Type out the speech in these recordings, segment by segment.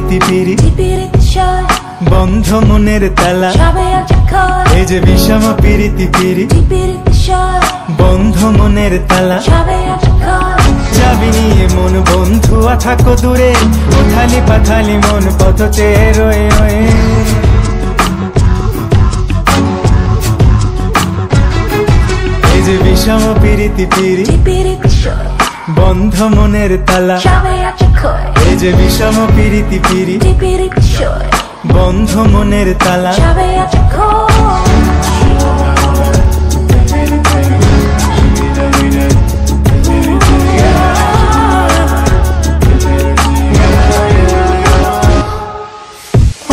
পিরিতি পিরি বন্ধ মনের তালা এই যে বিষম পিরিতি পিরি বন্ধ মনের তালা চাবি নিয়ে মন বন্ধুয়া থাকো দূরে উথালি পাথালি মন পথ চেয়ে রয়ে রয়ে এই যে বিষম পিরিতি পিরি বন্ধ মনের তালা এই যে বিষম পিরিতি পিরি বন্ধ মনের তালা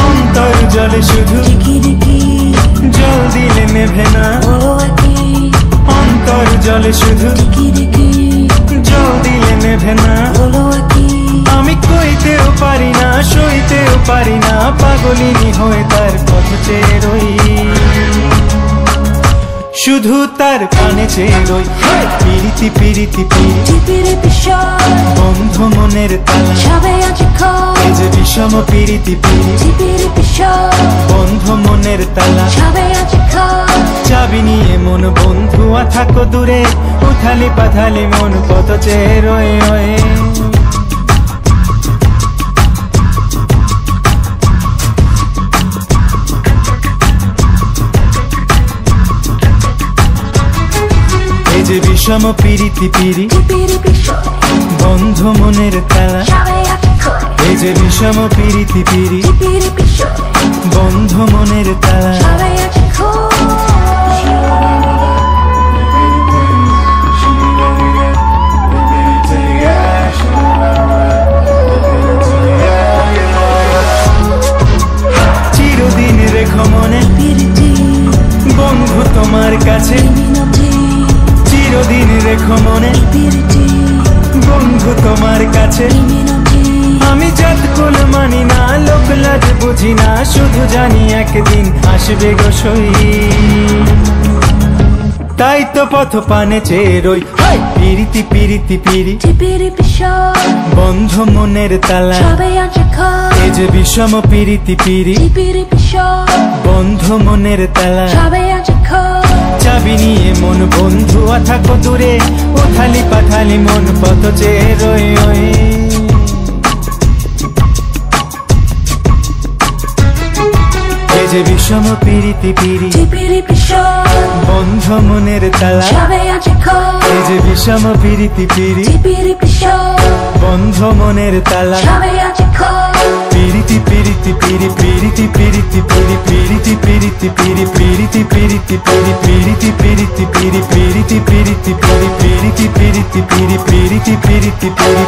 অন্তর জলে শুধু জল দিলে নেভে না অন্তর জলে শুধু জল দিলে নেভে না আমি কইতেও পারি না সইতেও পারি না পাগলিনী হয়ে তার পথ চেয়ে রই শুধু তার কানে চেয়ে রই পিরিতি পিরিতি পিরিতি বন্ধ মনের তালা এই যে বিষম পিরিতি পিরিতি বন্ধ মনের তালা চাবি নিয়ে মন বন্ধুয়া থাকো দূরে উথালি পাথালি মন পথ চেয়ে রয়ে রয়ে এই যে বিষম পিরিতি পিরি বন্ধ মনের তালা এই যে বিষম পিরিতি পিরি বন্ধ মনের তালা চিরদিন রেখো মনে বন্ধু তোমার কাছে চিরদিন রেখো মনে বন্ধু তোমার কাছে আমি জাত কুল মানি না লোক লাজ বুঝি না শুধু জানি একদিন আসবে গো সই তাই তো পথ পানে চেয়ে রই পিরিতি পিরিতি পিরি বন্ধ মনের তালা এই যে বিষম পিরিতি পিরি বন্ধ মনের তালা চাবি নিয়ে মন বন্ধুয়া থাকো দূরে উথালি পাথালি মন পথ চেয়ে রয়ে রয়ে এই যে বিষম পিরিতি পিরি বন্ধ মনের তালা এই যে বিষম পিরিতি পিরি বন্ধ মনের তালা পিরিতি পিরিতি পিরি পিরিতি পিরিতি পিরি পিরিতি পিরিতি পিরি পিরিতি পিরিতি পিরি পিরিতি পিরিতি পিরি পিরিতি পিরিতি পিরি পিরিতি পিরিতি পিরি পিরিতি পিরিতি পিরি